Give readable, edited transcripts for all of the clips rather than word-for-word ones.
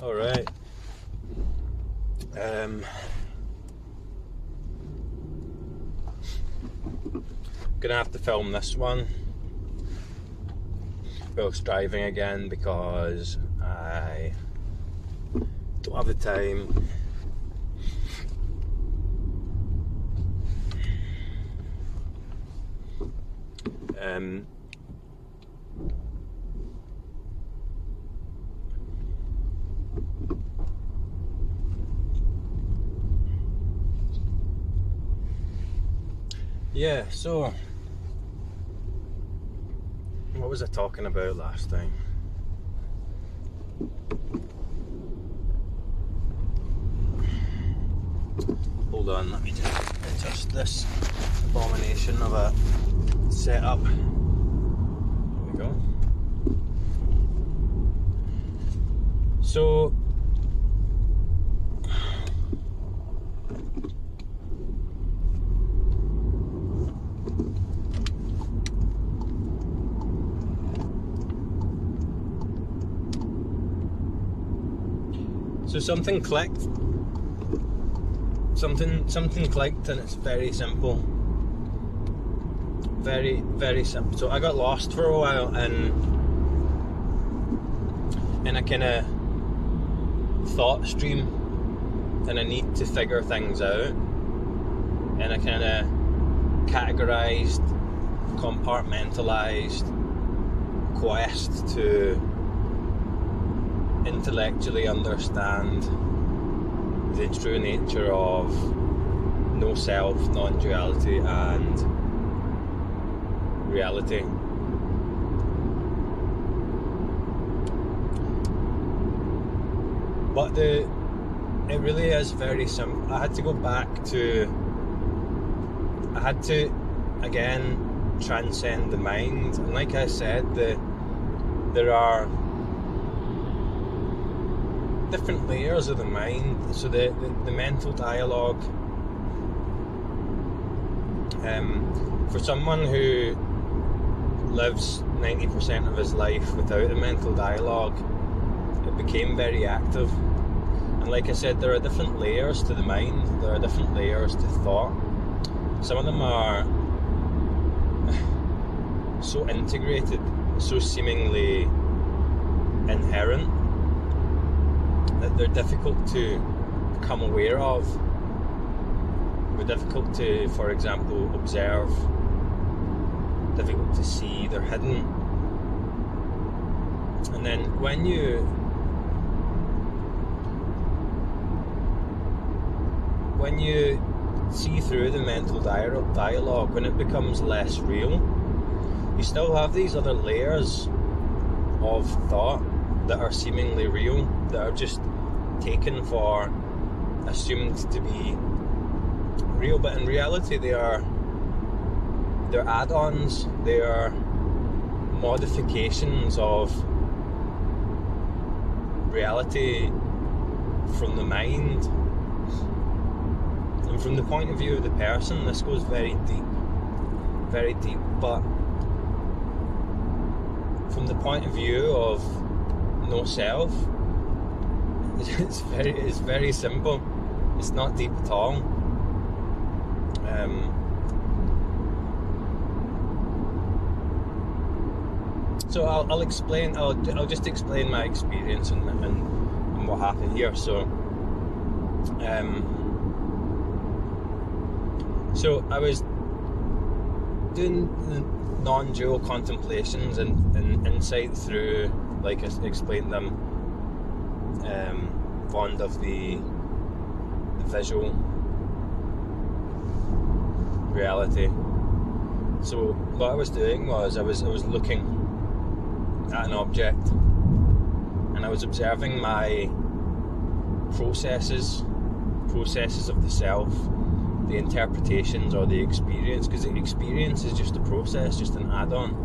Alright. Gonna have to film this one whilst driving again because I don't have the time. Yeah, so what was I talking about last time? Hold on, let me just adjust this abomination of a setup. There we go. So something clicked. Something clicked, and it's very simple. Very, very simple. So I got lost for a while in a kind of thought stream, and I need to figure things out. And I kind of categorized, compartmentalized quest to intellectually understand the true nature of no self, non-duality, and reality. But it really is very simple. I had to go back to, I had to again transcend the mind, and like I said, there are different layers of the mind. So the mental dialogue, for someone who lives 90% of his life without a mental dialogue, it became very active. And like I said, there are different layers to the mind, there are different layers to thought. Some of them are so integrated, so seemingly inherent, that they're difficult to become aware of. They're difficult to, for example, observe, difficult to see, they're hidden. And then when you see through the mental dialogue, when it becomes less real, you still have these other layers of thought that are seemingly real, that are just taken for assumed to be real, but in reality they're add-ons, they are modifications of reality from the mind. And from the point of view of the person, this goes very deep, but from the point of view of no self, it's very simple. It's not deep at all. So I'll explain. I'll just explain my experience and what happened here. So so I was doing non-dual contemplations and insight through, like I explained them, fond of the visual reality. So what I was doing was I was looking at an object, and I was observing my processes of the self, the interpretations or the experience, because the experience is just a process, just an add-on.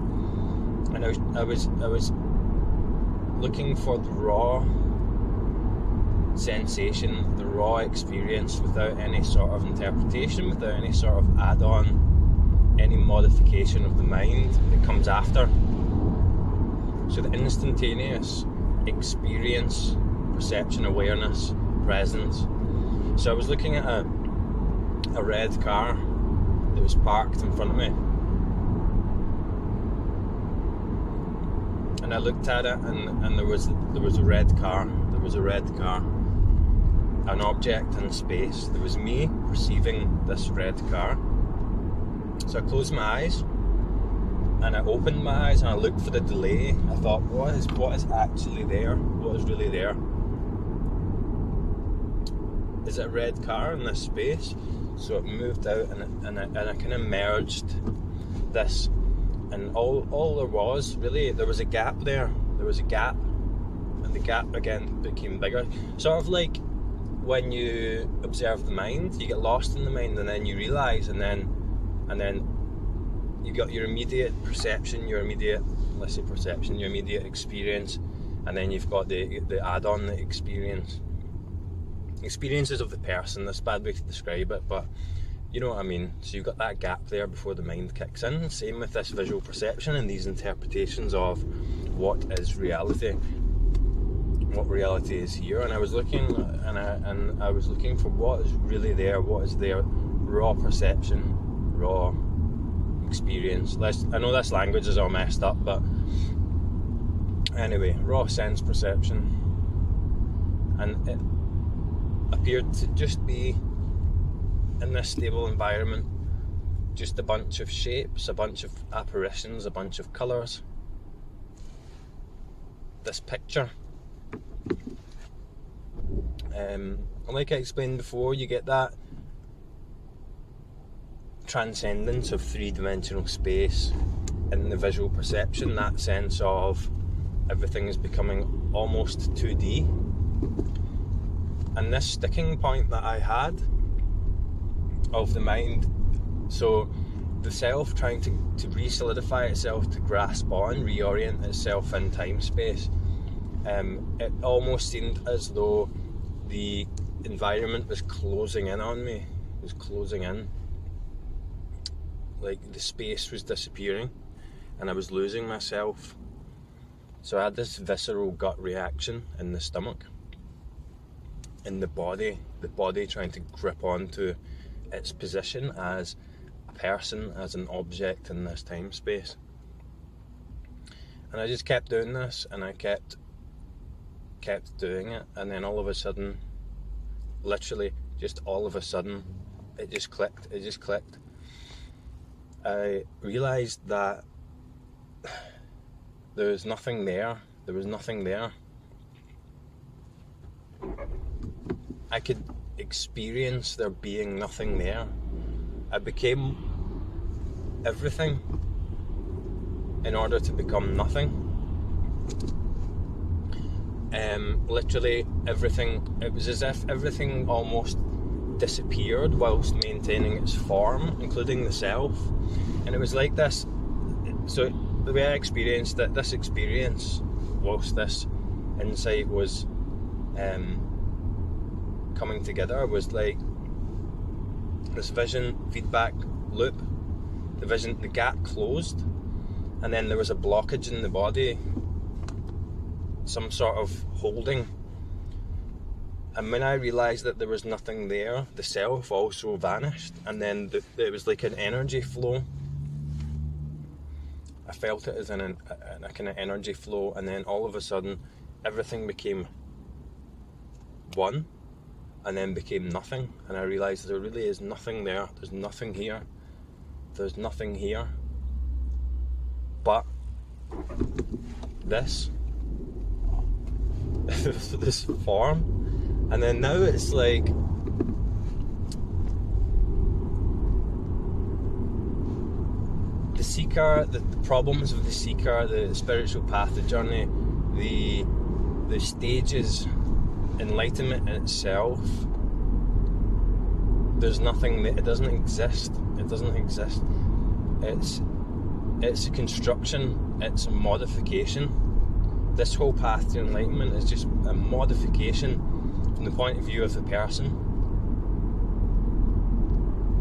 And I was looking for the raw sensation, the raw experience, without any sort of interpretation, without any sort of add-on, any modification of the mind that comes after. So the instantaneous experience perception, awareness, presence. So I was looking at a red car that was parked in front of me, and I looked at it, and there was a red car. There was a red car, an object in space. There was me perceiving this red car. So I closed my eyes, and I opened my eyes, and I looked for the delay. I thought, what is actually there? What is really there? Is it a red car in this space? So it moved out, and I kind of merged this, and all there was really, there was a gap there. There was a gap, and the gap again became bigger. Sort of like when you observe the mind, you get lost in the mind, and then you realise, and then you got your immediate perception, your immediate experience, and then you've got the add-on, the experiences of the person. That's a bad way to describe it, but you know what I mean. So you've got that gap there before the mind kicks in. Same with this visual perception and these interpretations of what is reality, what reality is here. And I was looking, and I was looking for what is really there, what is there, raw perception, raw experience. I know this language is all messed up, but anyway, raw sense perception. And it appeared to just be, in this stable environment, just a bunch of shapes, a bunch of apparitions, a bunch of colours. This picture. Like I explained before, you get that transcendence of three-dimensional space in the visual perception, that sense of everything is becoming almost 2D. And this sticking point that I had of the mind, so the self trying to re-solidify itself, to grasp on, reorient itself in time-space, it almost seemed as though the environment was closing in on me, was closing in. Like the space was disappearing, and I was losing myself. So I had this visceral gut reaction in the stomach, in the body trying to grip onto its position as a person, as an object in this time space. And I just kept doing this, and I kept doing it, and then all of a sudden, literally just all of a sudden, it just clicked. I realised that there was nothing there. I could experience there being nothing there. I became everything in order to become nothing. Literally everything, it was as if everything almost disappeared whilst maintaining its form, including the self. And it was like this. So the way I experienced it, this experience, whilst this insight was coming together, was like this vision feedback loop. The gap closed, and then there was a blockage in the body, some sort of holding. And when I realised that there was nothing there, the self also vanished, and then it was like an energy flow. I felt it as a kind of energy flow, and then all of a sudden everything became one, and then became nothing. And I realised there really is nothing there. There's nothing here. There's nothing here. But this form. And then now it's like the seeker, the problems of the seeker, the spiritual path, the journey, the stages, enlightenment in itself. There's nothing. It doesn't exist. It doesn't exist. It's a construction. It's a modification. This whole path to enlightenment is just a modification from the point of view of the person,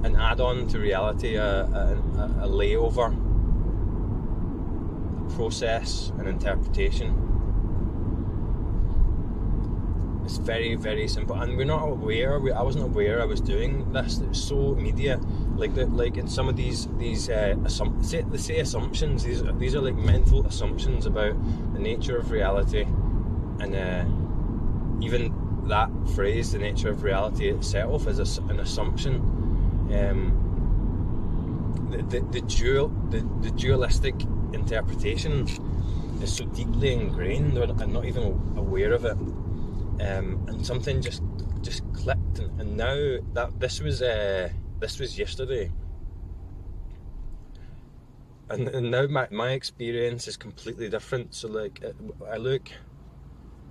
an add-on to reality, a layover, a process, an interpretation. It's very, very simple, and we're not aware. I wasn't aware I was doing this. It was so immediate. Like in some of these assumptions. These are like mental assumptions about the nature of reality, and even that phrase, the nature of reality itself, is an assumption. The dualistic interpretation is so deeply ingrained, I'm not even aware of it. And something just clicked, and now that this was yesterday, and now my experience is completely different. So like, I look,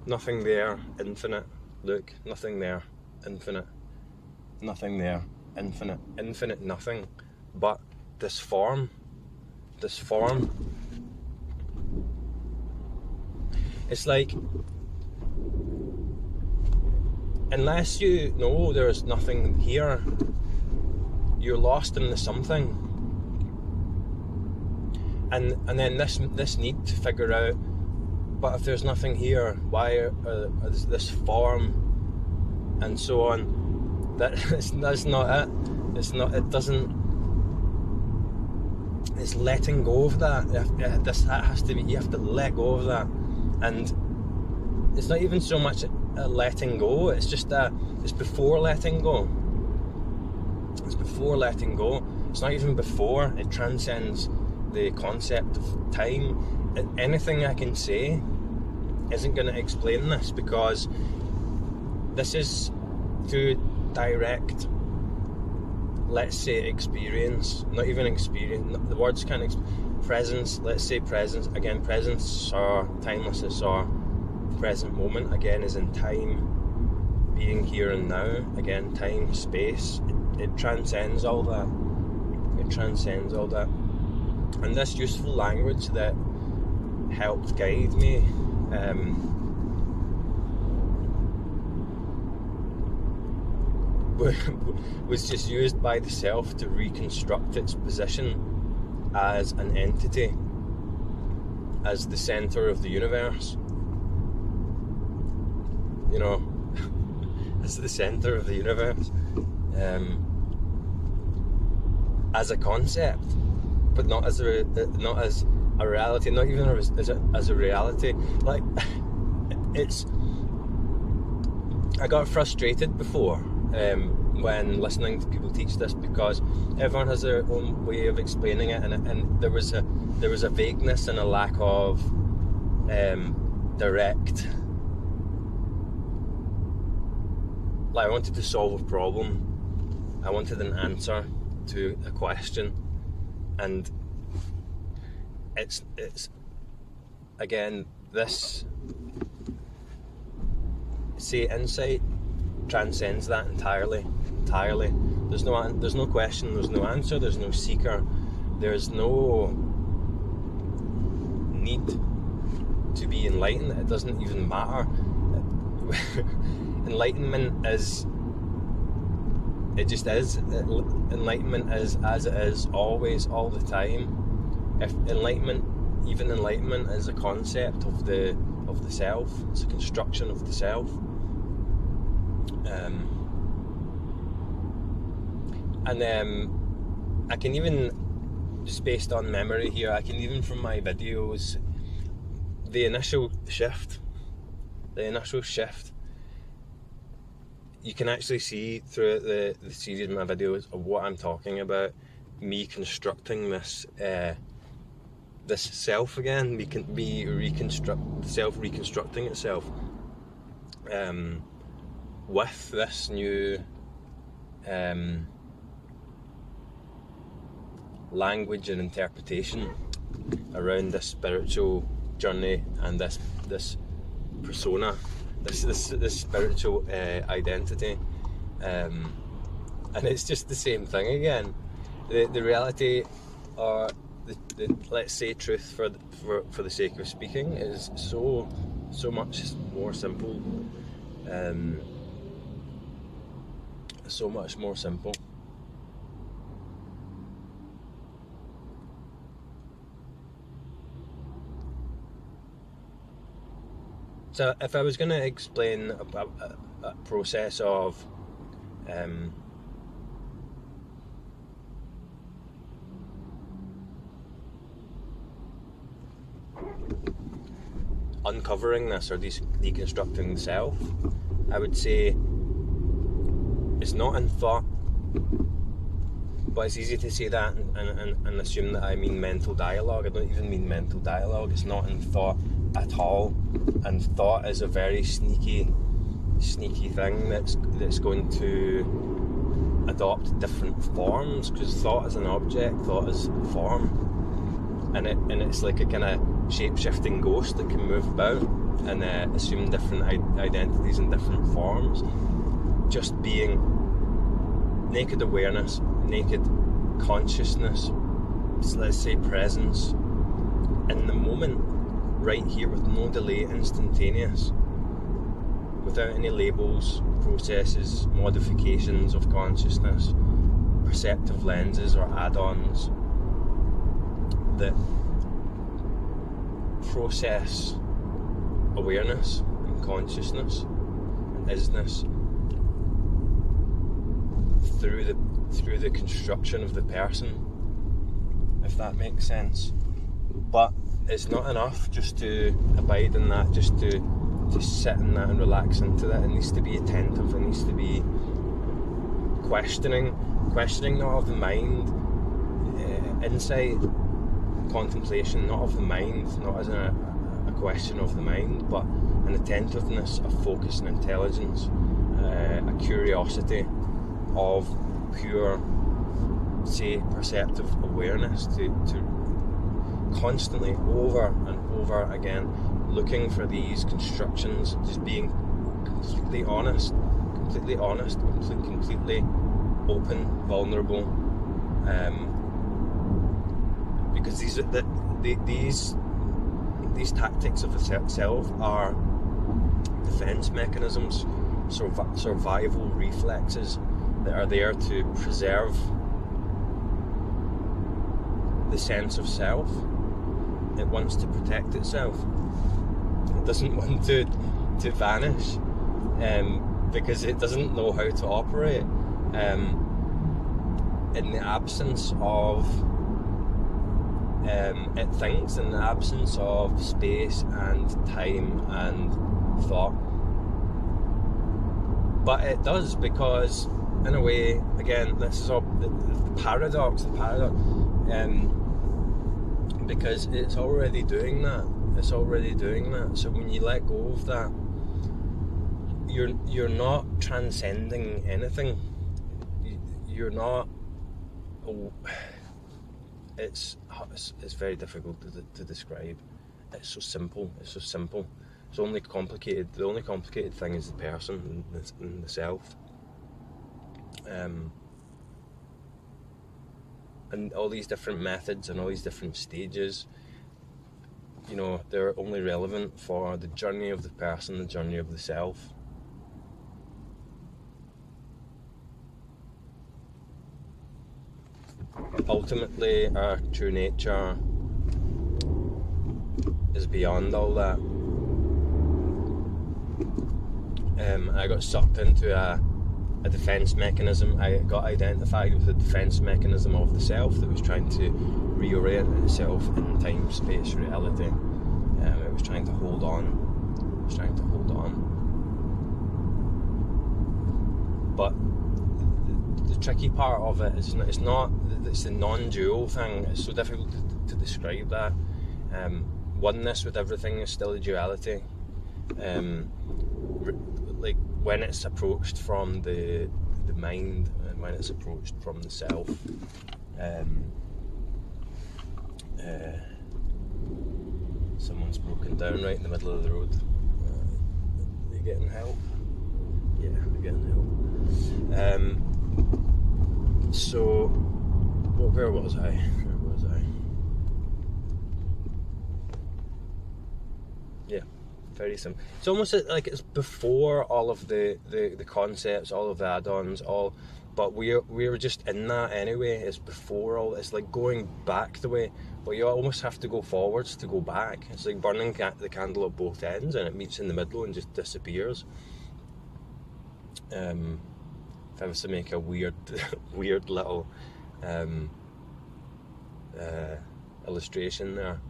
nothing there, infinite. Look, nothing there, infinite. Nothing there, infinite. Infinite nothing, but this form. It's like, unless you know there's nothing here, you're lost in the something. And then this need to figure out, but if there's nothing here, why is this form, and so on. That's not it. It's not. It doesn't. It's letting go of that. That has to be. You have to let go of that, and it's not even so much letting go. It's just it's before letting go. It's before letting go. It's not even before. It transcends the concept of time. Anything I can say isn't going to explain this, because this is through direct, let's say, experience. Not even experience. The words can't presence. Let's say presence. Again, presence or timelessness or present moment. Again, is in time. Being here and now. Again, time, space. It transcends all that. It transcends all that. And this useful language that helped guide me was just used by the self to reconstruct its position as an entity, as the center of the universe. You know, as the center of the universe, as a concept, but not as a reality, not even as a reality. Like, I got frustrated before when listening to people teach this, because everyone has their own way of explaining it, and there was a vagueness and a lack of direct. Like, I wanted to solve a problem. I wanted an answer to a question, and it's again, this, say, insight transcends that entirely. There's no question, there's no answer, there's no seeker, there's no need to be enlightened. It doesn't even matter. Enlightenment is, it just is. Enlightenment is as it is, always, all the time. If enlightenment is a concept of the self, it's a construction of the self. I can even, just based on memory here, I can even from my videos, the initial shift, you can actually see throughout the series of my videos of what I'm talking about, me constructing this this self again, self reconstructing itself with this new language and interpretation around this spiritual journey and this persona, this spiritual identity, and it's just the same thing again. The reality, or the let's say truth, for the sake of speaking, is so much more simple. So much more simple. So if I was going to explain a process of uncovering this or deconstructing the self, I would say it's not in thought, but it's easy to say that and assume that I mean mental dialogue. I don't even mean mental dialogue. It's not in thought at all, and thought is a very sneaky thing that's going to adopt different forms, because thought is an object, thought is form, and it's like a kind of shape-shifting ghost that can move about and assume different identities and different forms. Just being naked awareness, naked consciousness, let's say presence, in the moment, right here, with no delay, instantaneous, without any labels, processes, modifications of consciousness, perceptive lenses or add-ons that process awareness and consciousness and isness through the construction of the person, if that makes sense. But it's not enough just to abide in that, just to sit in that and relax into that. It needs to be attentive. It needs to be questioning not of the mind, insight, contemplation, not of the mind, not as a question of the mind, but an attentiveness, a focus and intelligence, a curiosity of pure, say, perceptive awareness to constantly, over and over again, looking for these constructions, just being completely honest, completely open, vulnerable, because these tactics of the self are defense mechanisms, survival reflexes that are there to preserve the sense of self. It wants to protect itself. It doesn't want to vanish, because it doesn't know how to operate in the absence of it thinks in the absence of space and time and thought. But it does, because in a way, again, this is all the paradox, because it's already doing that. So when you let go of that, you're not transcending anything. You're not. It's very difficult to describe. It's so simple. It's only complicated. The only complicated thing is the person and the self. And all these different methods and all these different stages, they're only relevant for the journey of the person, the journey of the self. Ultimately, our true nature is beyond all that. I got sucked into a defense mechanism. I got identified with a defense mechanism of the self that was trying to reorient itself in time, space, reality. It was trying to hold on. But the tricky part of it is it's the non-dual thing. It's so difficult to describe that. Oneness with everything is still a duality. Like when it's approached from the mind and when it's approached from the self. Someone's broken down right in the middle of the road. Are they getting help? Yeah, they're getting help. So, where was I? Yeah, very simple. It's almost like it's before all of the concepts, all of the add-ons, all but we're just in that anyway. It's before all. It's like going back the way, but you almost have to go forwards to go back. It's like burning the candle at both ends, and it meets in the middle and just disappears. If I was to make a weird little illustration there,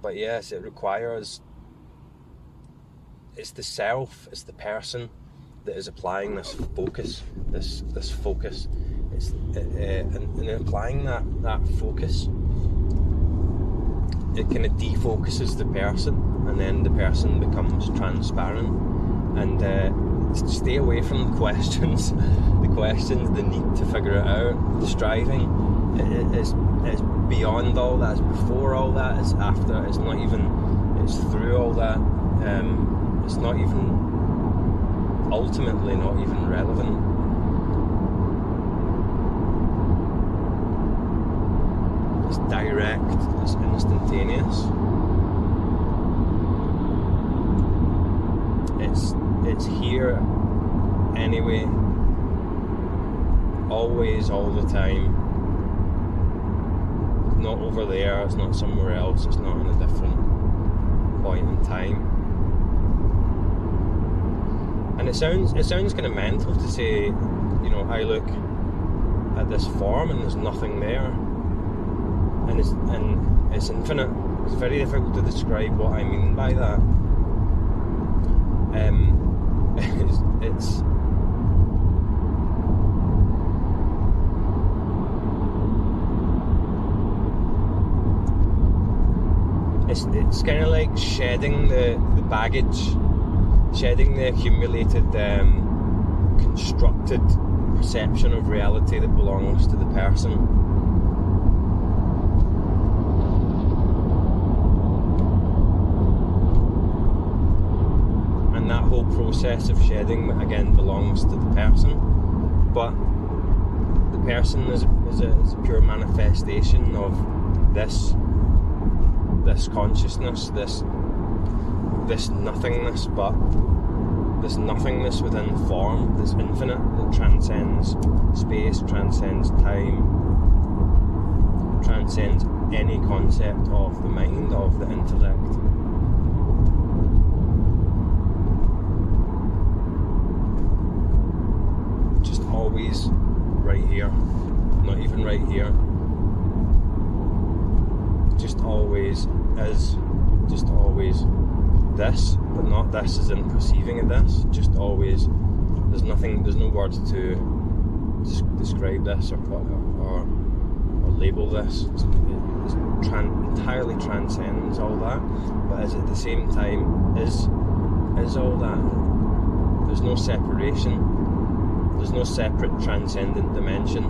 but yes, it requires. It's the self, it's the person that is applying this focus, this focus. It's and applying that focus, it kind of defocuses the person, and then the person becomes transparent. And stay away from the questions, the need to figure it out, the striving. It's beyond all that. It's before all that. It's after. It's not even. It's through all that. It's not even, ultimately not even relevant. It's direct, it's instantaneous. It's here anyway, always, all the time. It's not over there, it's not somewhere else, it's not in a different point in time. And it sounds kind of mental to say, you know, I look at this form and there's nothing there, and it's infinite. It's very difficult to describe what I mean by that. It's kind of like shedding the baggage, shedding the accumulated, constructed perception of reality that belongs to the person. And that whole process of shedding, again, belongs to the person. But the person is a pure manifestation of this consciousness, this nothingness, but this nothingness within form, this infinite that transcends space, transcends time, transcends any concept of the mind, of the intellect. Just always right here, not even right here. Just always is, just always this, but not this as in perceiving of this, just always. There's no words to describe this or label this. It entirely transcends all that, but is at the same time is all that. There's no separation, there's no separate transcendent dimension.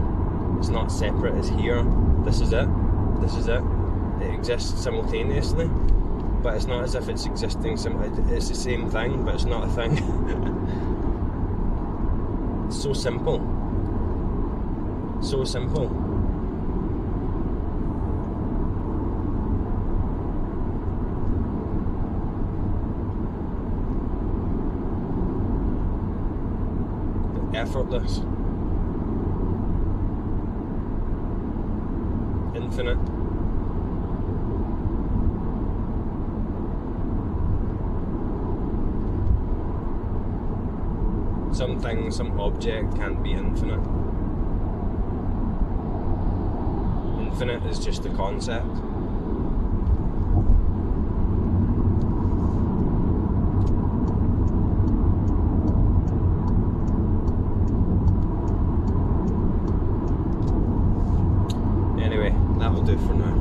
It's not separate as here. This is it. It exists simultaneously, but it's not as if it's existing. It's the same thing, but it's not a thing. It's so simple. So simple. But effortless. Infinite. Something, some object can't be infinite. Infinite is just a concept. Anyway, that'll do for now.